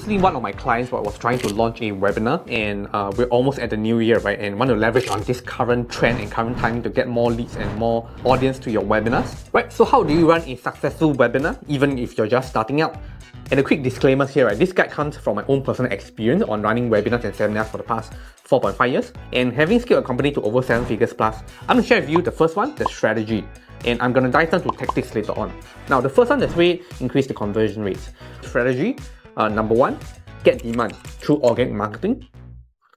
Recently, one of my clients was trying to launch a webinar, and we're almost at the new year, right? And want to leverage on this current trend and current timing to get more leads and more audience to your webinars, right? So how do you run a successful webinar, even if you're just starting out? And a quick disclaimer here, right? This guide comes from my own personal experience on running webinars and seminars for the past 4.5 years and having scaled a company to over 7 figures plus. I'm going to share with you the first one, the strategy. And I'm going to dive into tactics later on. Now, the first one, that's way increase the conversion rates. Strategy, number one, get demand through organic marketing.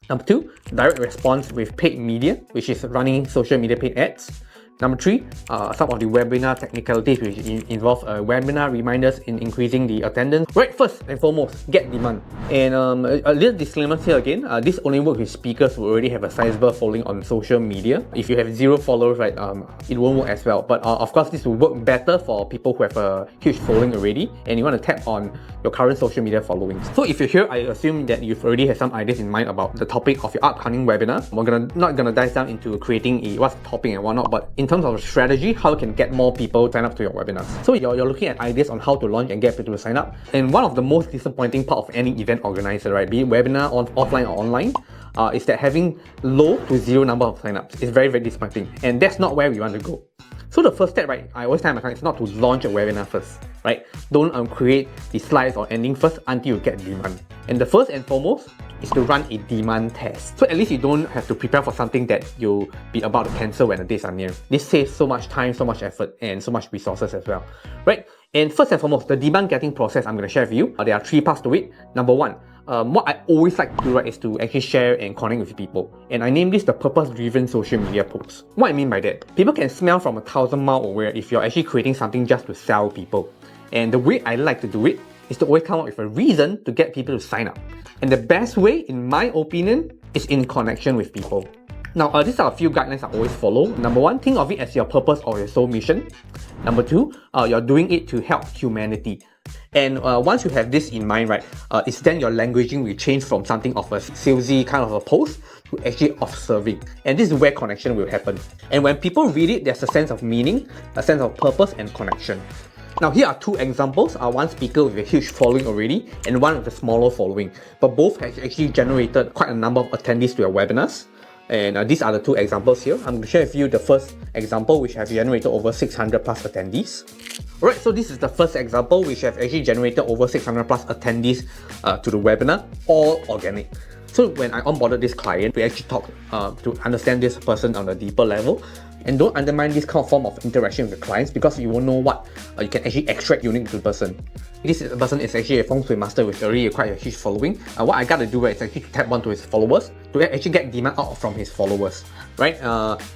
Number two, direct response with paid media, which is running social media paid ads. Number three, some of the webinar technicalities which involve webinar reminders in increasing the attendance. Right, first and foremost, get demand. And a little disclaimer here again, this only works with speakers who already have a sizable following on social media. If you have 0 followers, right, it won't work as well. But of course, this will work better for people who have a huge following already and you want to tap on your current social media followings. So if you're here, I assume that you've already have some ideas in mind about the topic of your upcoming webinar. We're not gonna dive down into creating what's the topic and whatnot, but in terms of strategy, how you can get more people sign up to your webinars. So you're looking at ideas on how to launch and get people to sign up. And one of the most disappointing part of any event organizer, right, be it webinar, offline or online, is that having low to 0 number of signups is very, very disappointing. And that's not where we want to go. So the first step, right, I always tell my clients is not to launch a webinar first, right? Don't create the slides or ending first until you get demand. And the first and foremost is to run a demand test. So at least you don't have to prepare for something that you'll be about to cancel when the days are near. This saves so much time, so much effort, and so much resources as well, right? And first and foremost, the demand getting process I'm going to share with you. There are 3 parts to it. Number one, what I always like to do, right, is to actually share and connect with people. And I name this the purpose-driven social media posts. What I mean by that, people can smell from 1,000 miles away if you're actually creating something just to sell people. And the way I like to do it is to always come up with a reason to get people to sign up. And the best way, in my opinion, is in connection with people. Now, these are a few guidelines I always follow. Number one, think of it as your purpose or your soul mission. Number two, you're doing it to help humanity. And once you have this in mind, right, it's then your languaging will change from something of a salesy kind of a post to actually of serving. And this is where connection will happen. And when people read it, there's a sense of meaning, a sense of purpose and connection. Now here are 2 examples, one speaker with a huge following already and one with a smaller following, but both have actually generated quite a number of attendees to your webinars. And these are the 2 examples here. I'm going to share with you the first example, which has generated over 600 plus attendees. Alright, so this is the first example which have actually generated over 600 plus attendees to the webinar, all organic. So when I onboarded this client, we actually talked to understand this person on a deeper level. And don't undermine this kind of form of interaction with the clients because you won't know what you can actually extract unique to the person. This person is actually a feng shui master with already quite a huge following. What I gotta do, right, is actually to tap onto his followers to actually get demand out from his followers, right?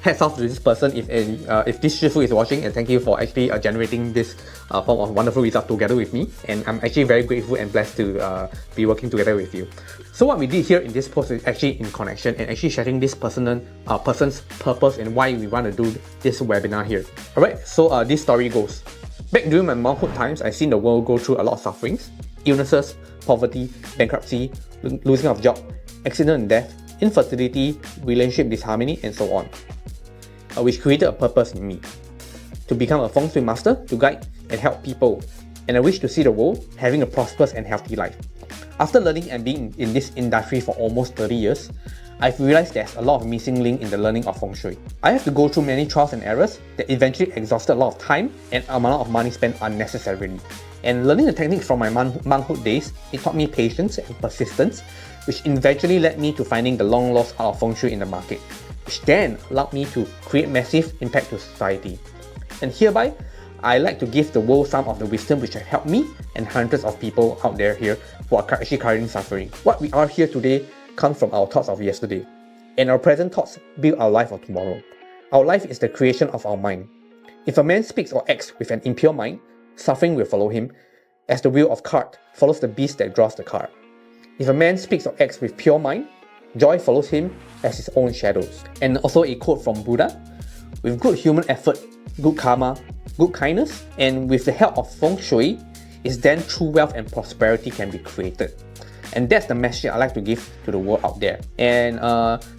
Hats off to this person if this Shifu is watching, and thank you for actually generating this form of wonderful result together with me. And I'm actually very grateful and blessed to be working together with you. So what we did here in this post is actually in connection and actually sharing this person's purpose and why we want to do this webinar here. Alright, so this story goes. Back during my monkhood times, I've seen the world go through a lot of sufferings, illnesses, poverty, bankruptcy, losing of job, accident and death, infertility, relationship disharmony, and so on. Which created a purpose in me. To become a feng shui master, to guide and help people, and I wish to see the world having a prosperous and healthy life. After learning and being in this industry for almost 30 years, I've realized there's a lot of missing link in the learning of feng shui. I have to go through many trials and errors that eventually exhausted a lot of time and amount of money spent unnecessarily. And learning the techniques from my monkhood days, it taught me patience and persistence, which eventually led me to finding the long lost art of feng shui in the market, which then allowed me to create massive impact to society. And hereby, I like to give the world some of the wisdom which have helped me and hundreds of people out there here who are actually currently suffering. What we are here today comes from our thoughts of yesterday, and our present thoughts build our life of tomorrow. Our life is the creation of our mind. If a man speaks or acts with an impure mind, suffering will follow him, as the wheel of cart follows the beast that draws the cart. If a man speaks or acts with pure mind, joy follows him as his own shadows. And also a quote from Buddha, with good human effort, good karma, good kindness, and with the help of feng shui, is then true wealth and prosperity can be created. And that's the message I like to give to the world out there. And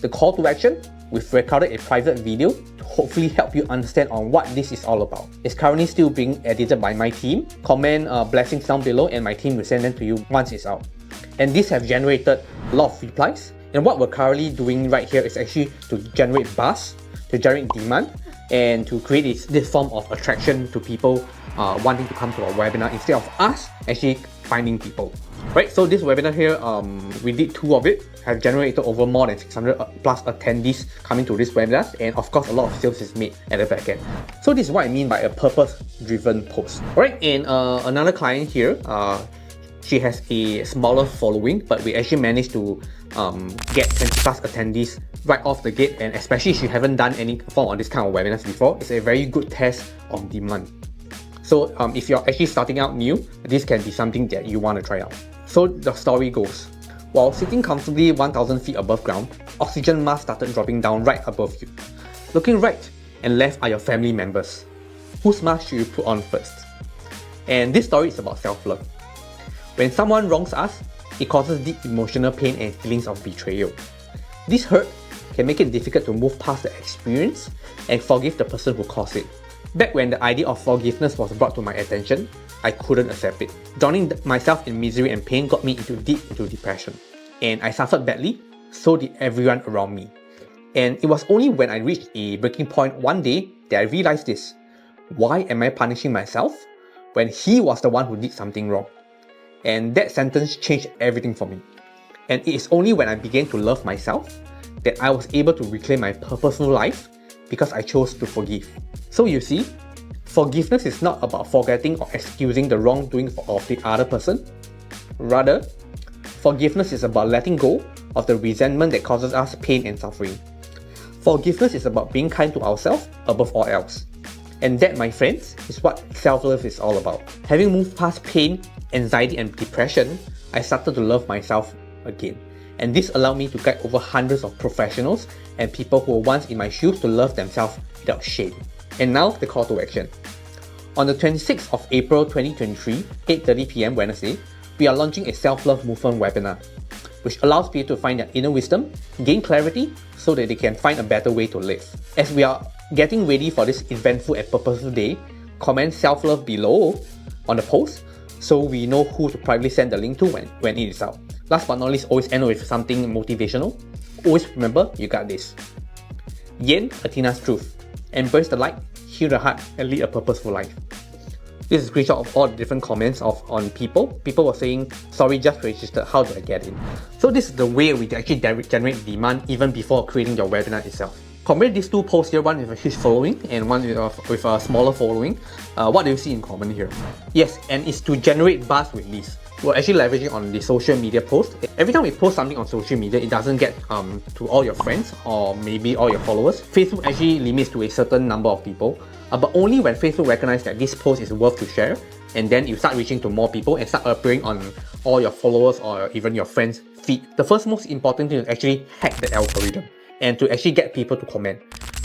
the call to action, we've recorded a private video to hopefully help you understand on what this is all about. It's currently still being edited by my team. Comment blessings down below and my team will send them to you once it's out. And these have generated a lot of replies. And what we're currently doing right here is actually to generate buzz, to generate demand, and to create this form of attraction to people wanting to come to our webinar instead of us actually finding people. Right, so this webinar here, we did 2 of it, have generated over more than 600 plus attendees coming to this webinar, and of course a lot of sales is made at the back end. So this is what I mean by a purpose-driven post. Alright, and another client here, she has a smaller following, but we actually managed to get 20 plus attendees right off the gate, and especially if you haven't done any form of this kind of webinars before, it's a very good test of demand. So if you're actually starting out new, this can be something that you want to try out. So the story goes, while sitting comfortably 1,000 feet above ground, oxygen masks started dropping down right above you. Looking right and left are your family members. Whose mask should you put on first? And this story is about self-love. When someone wrongs us, it causes deep emotional pain and feelings of betrayal. This hurt can make it difficult to move past the experience and forgive the person who caused it. Back when the idea of forgiveness was brought to my attention, I couldn't accept it. Drowning myself in misery and pain got me deep into depression. And I suffered badly, so did everyone around me. And it was only when I reached a breaking point one day that I realized this. Why am I punishing myself when he was the one who did something wrong? And that sentence changed everything for me. And it is only when I began to love myself that I was able to reclaim my purposeful life because I chose to forgive. So you see, forgiveness is not about forgetting or excusing the wrongdoing of the other person. Rather, forgiveness is about letting go of the resentment that causes us pain and suffering. Forgiveness is about being kind to ourselves above all else. And that, my friends, is what self-love is all about. Having moved past pain, anxiety and depression, I started to love myself again. And this allowed me to guide over hundreds of professionals and people who were once in my shoes to love themselves without shame. And now, the call to action. On the 26th of April 2023, 8:30 PM Wednesday, we are launching a self-love movement webinar, which allows people to find their inner wisdom, gain clarity, so that they can find a better way to live. As we are getting ready for this eventful and purposeful day, comment self-love below on the post so we know who to privately send the link to when it is out. Last but not least, always end with something motivational. Always remember, you got this. Yin, Athena's truth. Embrace the light, heal the heart, and lead a purposeful life. This is a screenshot of all the different comments on people. People were saying, sorry, just registered, how do I get in? So this is the way we actually generate demand even before creating your webinar itself. Compare these 2 posts here, one with a huge following and one with a smaller following. What do you see in common here? Yes, and it's to generate buzz with these. We're actually leveraging on the social media post. Every time we post something on social media, it doesn't get to all your friends or maybe all your followers. Facebook actually limits to a certain number of people, but only when Facebook recognizes that this post is worth to share, and then you start reaching to more people and start appearing on all your followers or even your friends' feed. The first most important thing is actually hack the algorithm and to actually get people to comment.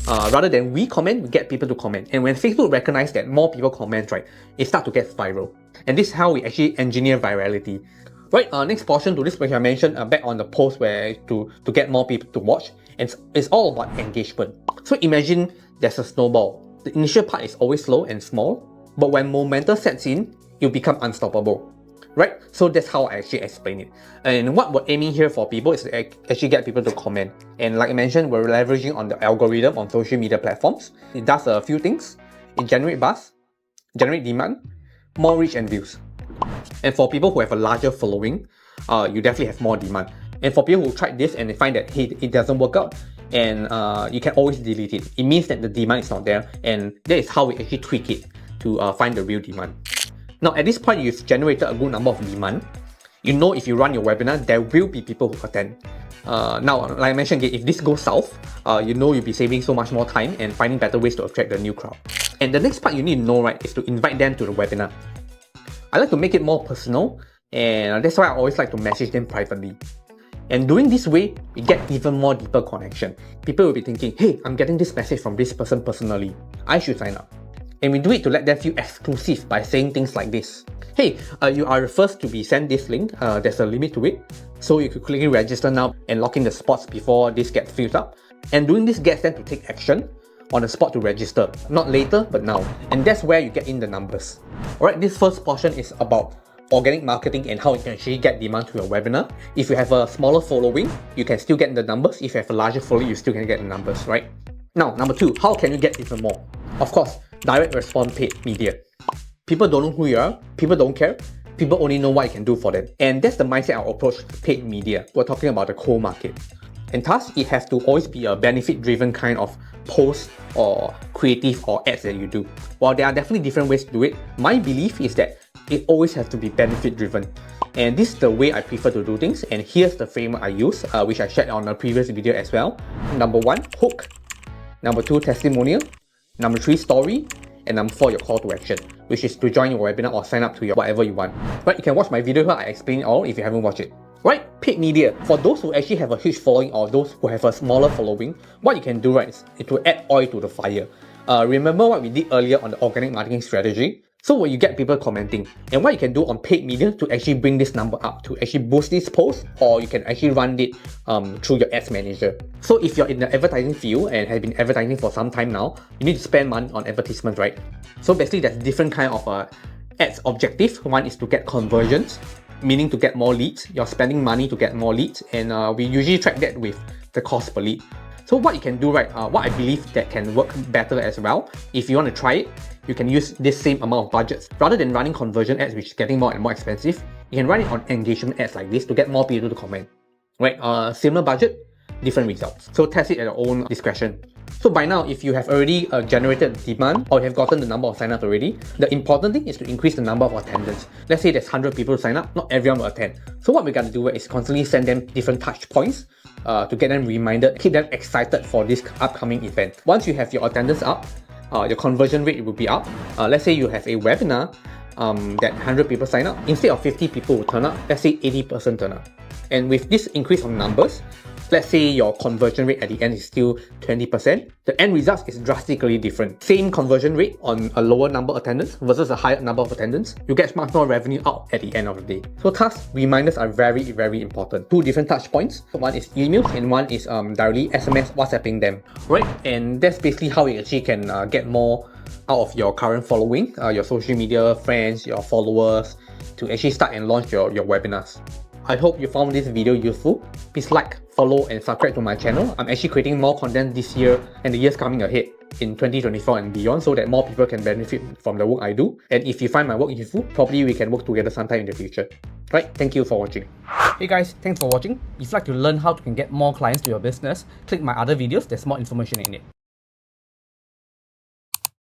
Rather than we comment, we get people to comment. And when Facebook recognizes that more people comment, right, it starts to get viral. And this is how we actually engineer virality. Right, next portion to this, which I mentioned back on the post where to get more people to watch, and it's all about engagement. So imagine there's a snowball. The initial part is always slow and small, but when momentum sets in, you become unstoppable. Right? So that's how I actually explain it. And what we're aiming here for people is to actually get people to comment. And like I mentioned, we're leveraging on the algorithm on social media platforms. It does a few things. It generates buzz, generate demand, more reach and views. And for people who have a larger following, you definitely have more demand. And for people who tried this and they find that, hey, it doesn't work out, and you can always delete it. It means that the demand is not there, and that is how we actually tweak it to find the real demand. Now, at this point, you've generated a good number of demand. You know if you run your webinar, there will be people who attend. Now, like I mentioned again, if this goes south, you know you'll be saving so much more time and finding better ways to attract the new crowd. And the next part you need to know, right, is to invite them to the webinar. I like to make it more personal, and that's why I always like to message them privately. And doing this way, we get even more deeper connection. People will be thinking, hey, I'm getting this message from this person personally. I should sign up. And we do it to let them feel exclusive by saying things like this. Hey, you are the first to be sent this link. There's a limit to it. So you could quickly register now and lock in the spots before this gets filled up. And doing this gets them to take action on the spot to register. Not later, but now. And that's where you get in the numbers. Alright, this first portion is about organic marketing and how you can actually get demand to your webinar. If you have a smaller following, you can still get the numbers. If you have a larger following, you still can get the numbers, right? Now, number 2, how can you get even more? Of course, direct response paid media. People don't know who you are, people don't care, people only know what you can do for them. And that's the mindset I approach paid media. We're talking about the cold market. And thus, it has to always be a benefit-driven kind of post or creative or ads that you do. While there are definitely different ways to do it, my belief is that it always has to be benefit-driven. And this is the way I prefer to do things, and here's the framework I use, which I shared on a previous video as well. Number 1, hook. Number 2, testimonial. Number 3, story. And number 4, your call to action, which is to join your webinar or sign up to your whatever you want. Right, you can watch my video here, I explain it all if you haven't watched it. Right, paid media. For those who actually have a huge following or those who have a smaller following, what you can do, right, is to add oil to the fire. Remember what we did earlier on the organic marketing strategy? So when you get people commenting, and what you can do on paid media to actually bring this number up, to actually boost this post, or you can actually run it through your ads manager. So if you're in the advertising field and have been advertising for some time now, you need to spend money on advertisements, right? So basically there's different kind of ads objective. One is to get conversions, meaning to get more leads. You're spending money to get more leads, and we usually track that with the cost per lead. So what you can do, right, what I believe that can work better as well, if you want to try it, you can use this same amount of budgets. Rather than running conversion ads, which is getting more and more expensive, you can run it on engagement ads like this to get more people to comment. Right, similar budget, different results. So test it at your own discretion. So by now, if you have already generated demand or you have gotten the number of sign-ups already, the important thing is to increase the number of attendance. Let's say there's 100 people to sign up, not everyone will attend. So what we got to do is constantly send them different touch points to get them reminded, keep them excited for this upcoming event. Once you have your attendance up, your conversion rate will be up. Let's say you have a webinar that 100 people sign up. Instead of 50 people will turn up, let's say 80% turn up. And with this increase of numbers, let's say your conversion rate at the end is still 20%, the end result is drastically different. Same conversion rate on a lower number of attendance versus a higher number of attendance, you get much more revenue out at the end of the day. So thus, reminders are very, very important. 2 different touch points. One is emails and one is directly SMS WhatsApping them. Right, and that's basically how you actually can get more out of your current following, your social media friends, your followers, to actually start and launch your webinars. I hope you found this video useful. Please like, follow and subscribe to my channel. I'm actually creating more content this year and the years coming ahead in 2024 and beyond so that more people can benefit from the work I do. And if you find my work useful, probably we can work together sometime in the future. Right, thank you for watching. Hey guys, thanks for watching. If you'd like to learn how to get more clients to your business, click my other videos, there's more information in it.